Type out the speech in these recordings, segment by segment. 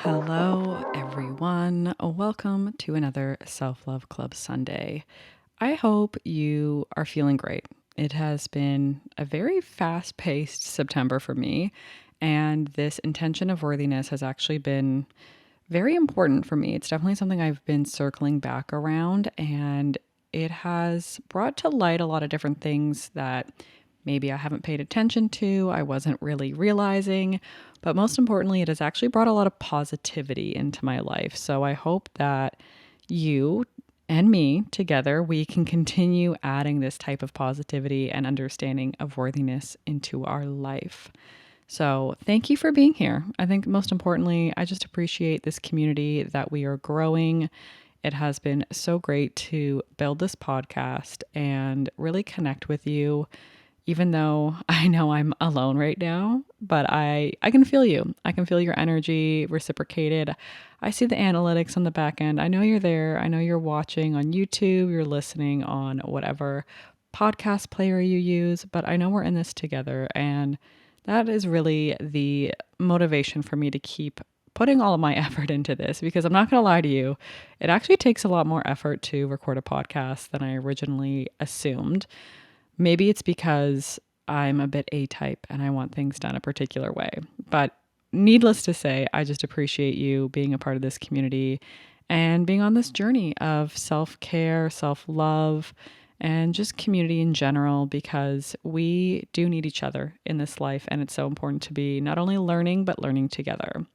Hello, everyone. Welcome to another Self Love Club Sunday. I hope you are feeling great. It has been a very fast paced September for me, and this intention of worthiness has actually been very important for me. It's definitely something I've been circling back around, and it has brought to light a lot of different things that maybe I haven't paid attention to, I wasn't really realizing. But most importantly, it has actually brought a lot of positivity into my life. So I hope that you and me together, we can continue adding this type of positivity and understanding of worthiness into our life. So, thank you for being here. I think most importantly, I just appreciate this community that we are growing. It has been so great to build this podcast and really connect with you, even though I know I'm alone right now, but I can feel you. I can feel your energy reciprocated. I see the analytics on the back end. I know you're there. I know you're watching on YouTube, you're listening on whatever podcast player you use, but I know we're in this together. And that is really the motivation for me to keep putting all of my effort into this because I'm not going to lie to you, it actually takes a lot more effort to record a podcast than I originally assumed. Maybe it's because I'm a bit A type and I want things done a particular way. But needless to say, I just appreciate you being a part of this community and being on this journey of self care, self love, and just community in general because we do need each other in this life. And it's so important to be not only learning, but learning together.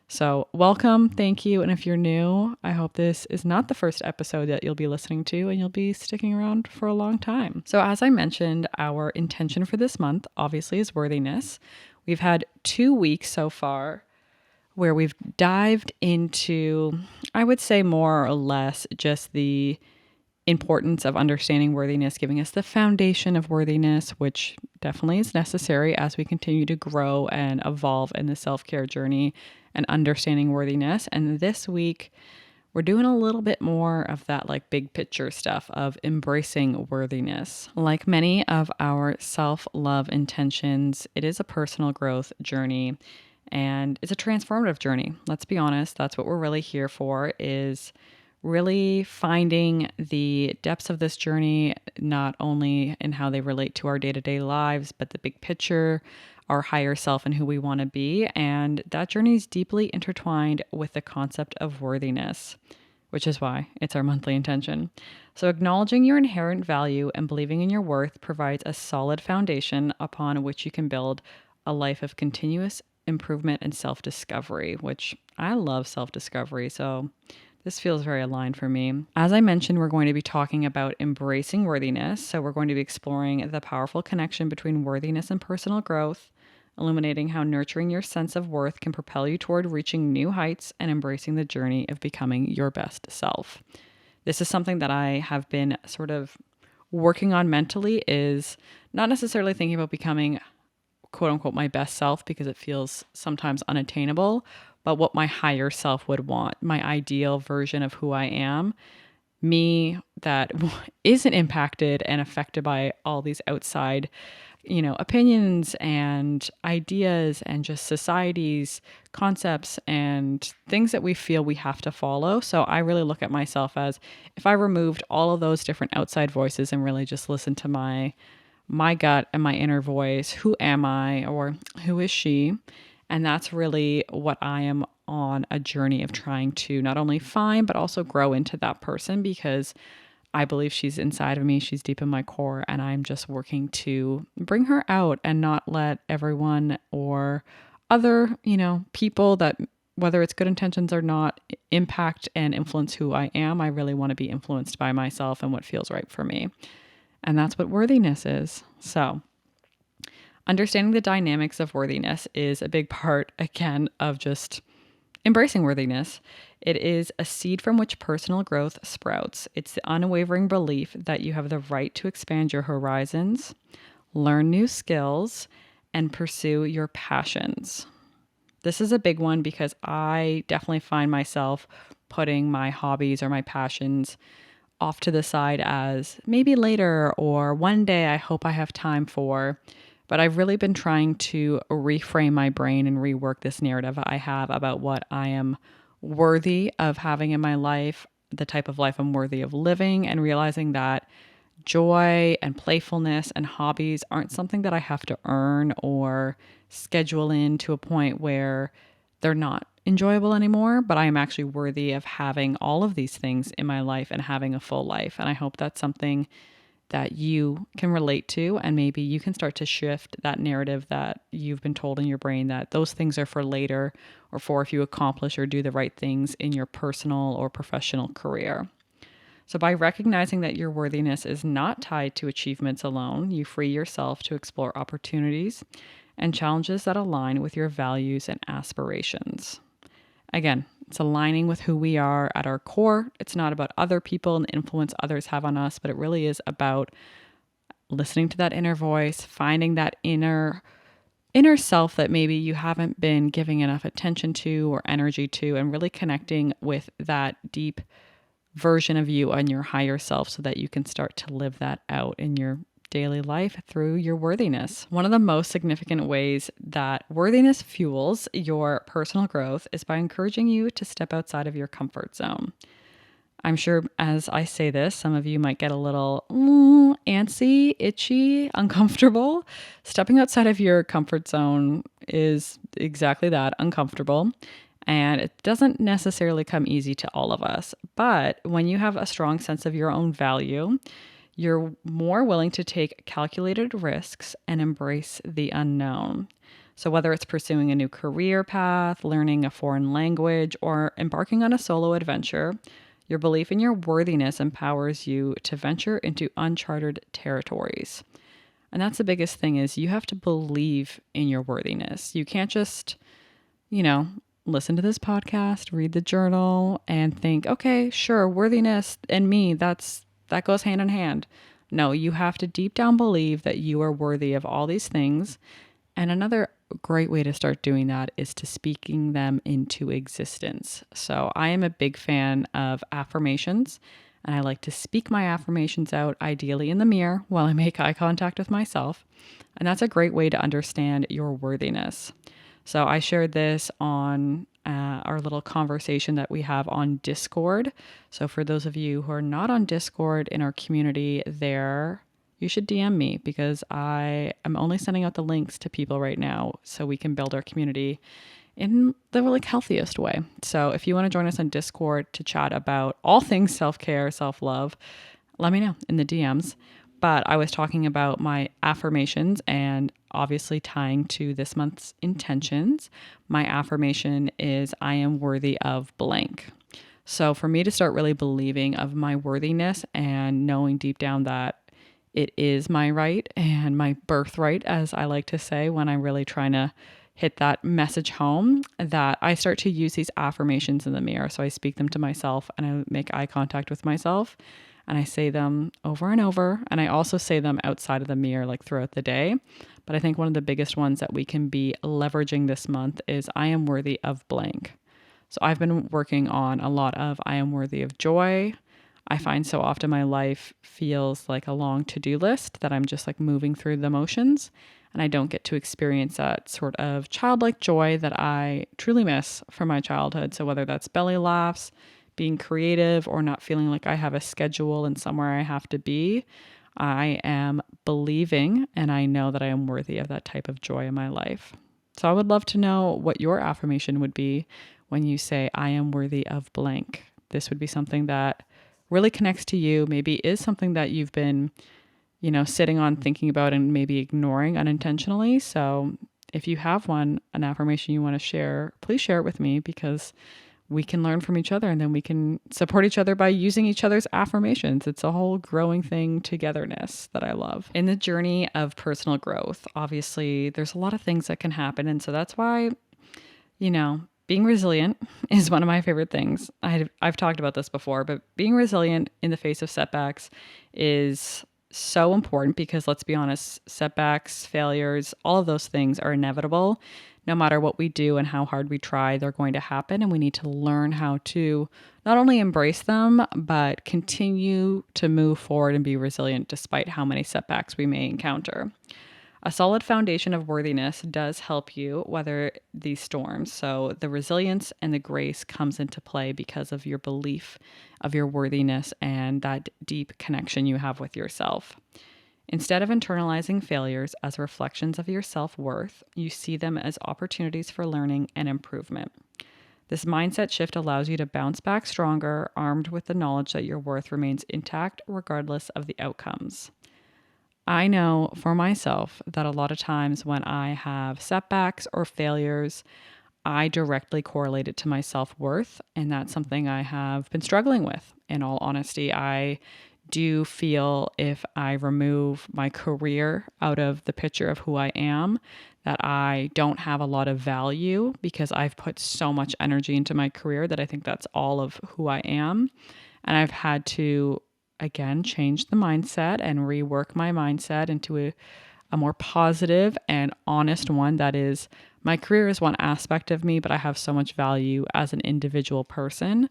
So, welcome, thank you. And if you're new, I hope this is not the first episode that you'll be listening to and you'll be sticking around for a long time. So, as I mentioned, our intention for this month obviously is worthiness. We've had 2 weeks so far where we've dived into, I would say, more or less just the importance of understanding worthiness, giving us the foundation of worthiness, which definitely is necessary as we continue to grow and evolve in the self care journey and understanding worthiness. And this week, we're doing a little bit more of that like big picture stuff of embracing worthiness. Like many of our self love intentions, it is a personal growth journey and it's a transformative journey. Let's be honest, that's what we're really here for is really finding the depths of this journey, not only in how they relate to our day to day lives, but the big picture, our higher self, and who we want to be. And that journey is deeply intertwined with the concept of worthiness, which is why it's our monthly intention. So, acknowledging your inherent value and believing in your worth provides a solid foundation upon which you can build a life of continuous improvement and self discovery, which I love self discovery. So, this feels very aligned for me. As I mentioned, we're going to be talking about embracing worthiness. So, we're going to be exploring the powerful connection between worthiness and personal growth, illuminating how nurturing your sense of worth can propel you toward reaching new heights and embracing the journey of becoming your best self. This is something that I have been sort of working on mentally, is not necessarily thinking about becoming quote unquote my best self because it feels sometimes unattainable, but what my higher self would want, my ideal version of who I am, me that isn't impacted and affected by all these outside, opinions and ideas and just society's concepts and things that we feel we have to follow. So I really look at myself as if I removed all of those different outside voices and really just listened to my gut and my inner voice. Who am I or who is she? And that's really what I am on a journey of trying to not only find, but also grow into that person because I believe she's inside of me. She's deep in my core. And I'm just working to bring her out and not let everyone or other, people that, whether it's good intentions or not, impact and influence who I am. I really want to be influenced by myself and what feels right for me. And that's what worthiness is. So, understanding the dynamics of worthiness is a big part, again, of just embracing worthiness. It is a seed from which personal growth sprouts. It's the unwavering belief that you have the right to expand your horizons, learn new skills, and pursue your passions. This is a big one because I definitely find myself putting my hobbies or my passions off to the side as maybe later or one day I hope I have time for. But I've really been trying to reframe my brain and rework this narrative I have about what I am worthy of having in my life, the type of life I'm worthy of living, and realizing that joy and playfulness and hobbies aren't something that I have to earn or schedule in to a point where they're not enjoyable anymore, but I am actually worthy of having all of these things in my life and having a full life. And I hope that's something that you can relate to, and maybe you can start to shift that narrative that you've been told in your brain that those things are for later or for if you accomplish or do the right things in your personal or professional career. So, by recognizing that your worthiness is not tied to achievements alone, you free yourself to explore opportunities and challenges that align with your values and aspirations. Again, it's aligning with who we are at our core. It's not about other people and the influence others have on us, but it really is about listening to that inner voice, finding that inner self that maybe you haven't been giving enough attention to or energy to, and really connecting with that deep version of you and your higher self so that you can start to live that out in your daily life through your worthiness. One of the most significant ways that worthiness fuels your personal growth is by encouraging you to step outside of your comfort zone. I'm sure as I say this, some of you might get a little antsy, itchy, uncomfortable. Stepping outside of your comfort zone is exactly that, uncomfortable. And it doesn't necessarily come easy to all of us. But when you have a strong sense of your own value, you're more willing to take calculated risks and embrace the unknown. So, whether it's pursuing a new career path, learning a foreign language, or embarking on a solo adventure, your belief in your worthiness empowers you to venture into uncharted territories. And that's the biggest thing is you have to believe in your worthiness. You can't just, you know, listen to this podcast, read the journal, and think, okay, sure, worthiness and me, that goes hand in hand. No, you have to deep down believe that you are worthy of all these things. And another great way to start doing that is to speaking them into existence. So I am a big fan of affirmations, and I like to speak my affirmations out, ideally in the mirror while I make eye contact with myself. And that's a great way to understand your worthiness. So I shared this on our little conversation that we have on Discord. So for those of you who are not on Discord in our community there, you should DM me because I am only sending out the links to people right now so we can build our community in the healthiest way. So if you want to join us on Discord to chat about all things self-care, self-love, let me know in the DMs. But I was talking about my affirmations and obviously tying to this month's intentions. My affirmation is I am worthy of blank. So for me to start really believing of my worthiness and knowing deep down that it is my right and my birthright, as I like to say when I'm really trying to hit that message home, that I start to use these affirmations in the mirror. So I speak them to myself and I make eye contact with myself and I say them over and over. And I also say them outside of the mirror, like throughout the day. But I think one of the biggest ones that we can be leveraging this month is I am worthy of blank. So I've been working on a lot of I am worthy of joy. I find so often my life feels like a long to-do list that I'm just like moving through the motions and I don't get to experience that sort of childlike joy that I truly miss from my childhood. So whether that's belly laughs, being creative, or not feeling like I have a schedule and somewhere I have to be, I am believing and I know that I am worthy of that type of joy in my life. So I would love to know what your affirmation would be when you say, I am worthy of blank. This would be something that really connects to you, maybe is something that you've been, sitting on thinking about and maybe ignoring unintentionally. So if you have one, an affirmation you want to share, please share it with me because we can learn from each other and then we can support each other by using each other's affirmations. It's a whole growing thing, togetherness that I love. In the journey of personal growth, obviously there's a lot of things that can happen. And so that's why, being resilient is one of my favorite things. I've talked about this before, but being resilient in the face of setbacks is so important because let's be honest, setbacks, failures, all of those things are inevitable. No matter what we do and how hard we try, they're going to happen. And we need to learn how to not only embrace them, but continue to move forward and be resilient despite how many setbacks we may encounter. A solid foundation of worthiness does help you weather these storms. So the resilience and the grace comes into play because of your belief of your worthiness and that deep connection you have with yourself. Instead of internalizing failures as reflections of your self worth, you see them as opportunities for learning and improvement. This mindset shift allows you to bounce back stronger, armed with the knowledge that your worth remains intact regardless of the outcomes. I know for myself that a lot of times when I have setbacks or failures, I directly correlate it to my self worth. And that's something I have been struggling with. In all honesty, I do feel if I remove my career out of the picture of who I am, that I don't have a lot of value because I've put so much energy into my career that I think that's all of who I am. And I've had to, again, change the mindset and rework my mindset into a more positive and honest one. That is, my career is one aspect of me, but I have so much value as an individual person.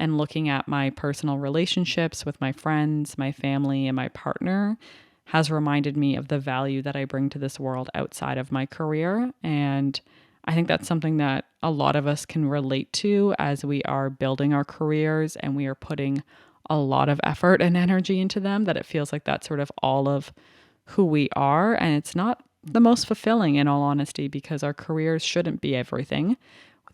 And looking at my personal relationships with my friends, my family, and my partner has reminded me of the value that I bring to this world outside of my career. And I think that's something that a lot of us can relate to as we are building our careers and we are putting a lot of effort and energy into them, that it feels like that's sort of all of who we are. And it's not the most fulfilling, in all honesty, because our careers shouldn't be everything.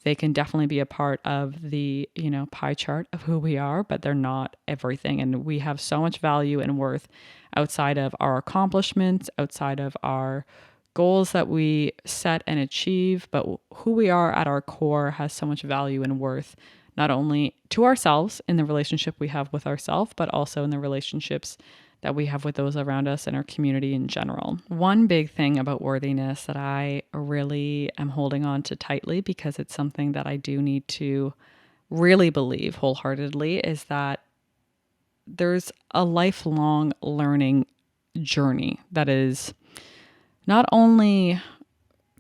They can definitely be a part of the, pie chart of who we are, but they're not everything. And we have so much value and worth outside of our accomplishments, outside of our goals that we set and achieve. But who we are at our core has so much value and worth, not only to ourselves in the relationship we have with ourselves, but also in the relationships that we have with those around us and our community in general. One big thing about worthiness that I really am holding on to tightly, because it's something that I do need to really believe wholeheartedly, is that there's a lifelong learning journey that is not only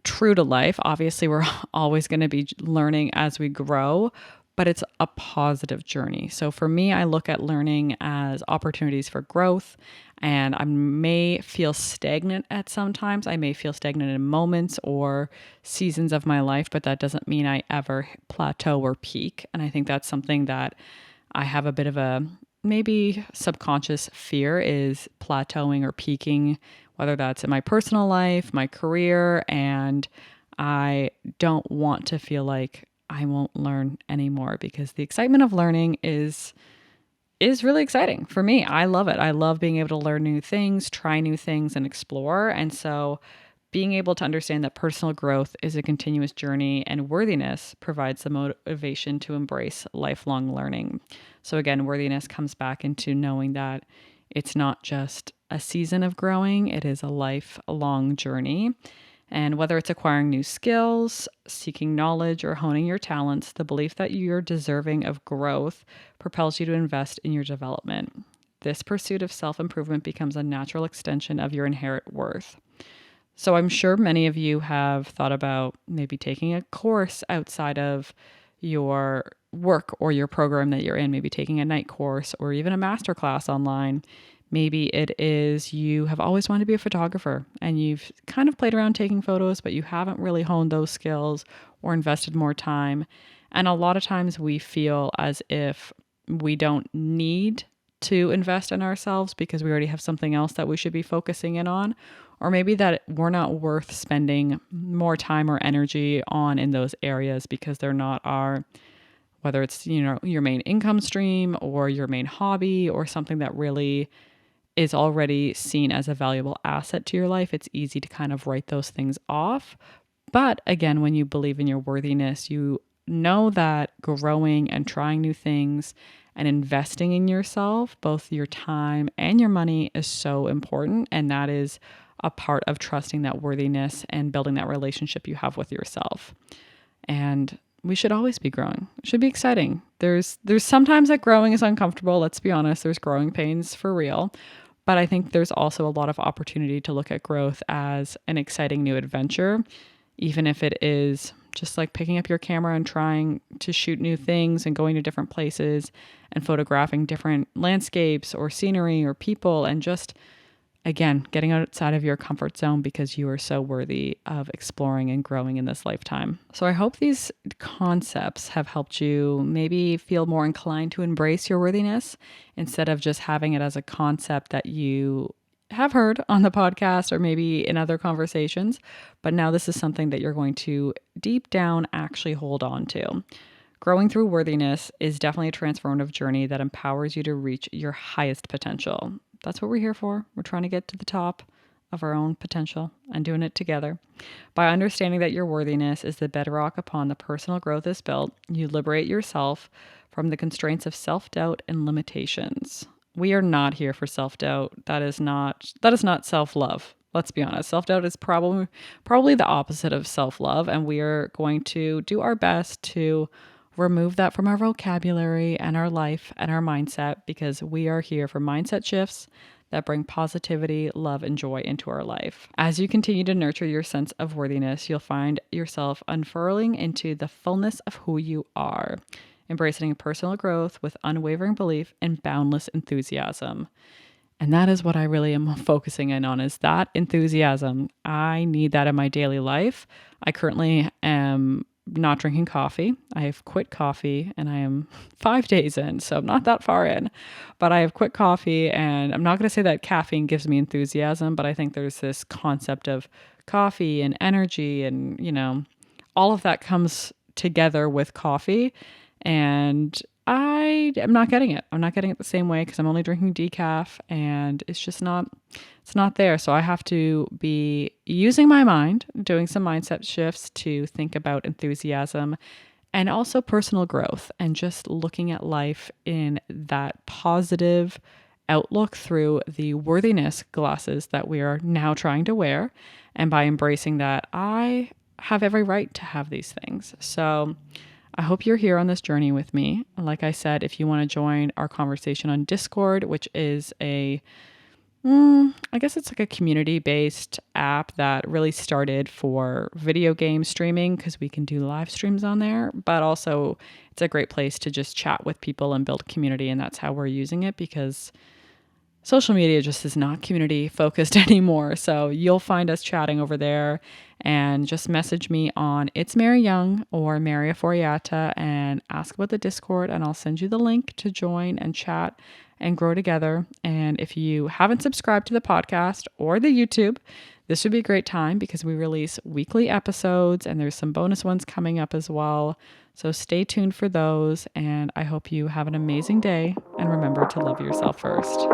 true to life. Obviously, we're always going to be learning as we grow, but it's a positive journey. So for me, I look at learning as opportunities for growth, and I may feel stagnant at sometimes. I may feel stagnant in moments or seasons of my life, but that doesn't mean I ever plateau or peak. And I think that's something that I have a bit of a maybe subconscious fear, is plateauing or peaking, whether that's in my personal life, my career, and I don't want to feel like I won't learn anymore, because the excitement of learning is really exciting for me. I love it. I love being able to learn new things, try new things, and explore. And so being able to understand that personal growth is a continuous journey and worthiness provides the motivation to embrace lifelong learning. So again, worthiness comes back into knowing that it's not just a season of growing, it is a lifelong journey. And whether it's acquiring new skills, seeking knowledge, or honing your talents, the belief that you're deserving of growth propels you to invest in your development. This pursuit of self improvement becomes a natural extension of your inherent worth. So I'm sure many of you have thought about maybe taking a course outside of your work or your program that you're in, maybe taking a night course or even a master class online. Maybe it is you have always wanted to be a photographer and you've kind of played around taking photos, but you haven't really honed those skills or invested more time. And a lot of times we feel as if we don't need to invest in ourselves because we already have something else that we should be focusing in on, or maybe that we're not worth spending more time or energy on in those areas because they're not our, whether it's, your main income stream or your main hobby or something that really is already seen as a valuable asset to your life. It's easy to kind of write those things off. But again, when you believe in your worthiness, you know that growing and trying new things and investing in yourself, both your time and your money, is so important. And that is a part of trusting that worthiness and building that relationship you have with yourself. And we should always be growing. It should be exciting. There's sometimes that growing is uncomfortable. Let's be honest. There's growing pains for real. But I think there's also a lot of opportunity to look at growth as an exciting new adventure, even if it is just like picking up your camera and trying to shoot new things and going to different places and photographing different landscapes or scenery or people and just Again, getting outside of your comfort zone because you are so worthy of exploring and growing in this lifetime. So I hope these concepts have helped you maybe feel more inclined to embrace your worthiness instead of just having it as a concept that you have heard on the podcast or maybe in other conversations. But now this is something that you're going to deep down actually hold on to. Growing through worthiness is definitely a transformative journey that empowers you to reach your highest potential. That's what we're here for. We're trying to get to the top of our own potential and doing it together. By understanding that your worthiness is the bedrock upon the personal growth is built, you liberate yourself from the constraints of self-doubt and limitations. We are not here for self-doubt. That is not self-love. Let's be honest. Self-doubt is probably the opposite of self-love, and we are going to do our best to remove that from our vocabulary and our life and our mindset because we are here for mindset shifts that bring positivity, love, and joy into our life. As you continue to nurture your sense of worthiness, you'll find yourself unfurling into the fullness of who you are, embracing personal growth with unwavering belief and boundless enthusiasm. And that is what I really am focusing in on is that enthusiasm. I need that in my daily life. I currently am not drinking coffee. I have quit coffee and I am 5 days in, so I'm not that far in. But I have quit coffee and I'm not going to say that caffeine gives me enthusiasm, but I think there's this concept of coffee and energy and, all of that comes together with coffee. And I am not getting it. I'm not getting it the same way because I'm only drinking decaf and it's not there. So I have to be using my mind, doing some mindset shifts to think about enthusiasm and also personal growth and just looking at life in that positive outlook through the worthiness glasses that we are now trying to wear. And by embracing that, I have every right to have these things. So I hope you're here on this journey with me. Like I said, if you want to join our conversation on Discord, which is I guess it's like a community-based app that really started for video game streaming because we can do live streams on there, but also it's a great place to just chat with people and build community, and that's how we're using it because social media just is not community focused anymore. So you'll find us chatting over there and just message me on It's Mary Young or Maria Foriata and ask about the Discord and I'll send you the link to join and chat and grow together. And if you haven't subscribed to the podcast or the YouTube, this would be a great time because we release weekly episodes and there's some bonus ones coming up as well. So stay tuned for those and I hope you have an amazing day and remember to love yourself first.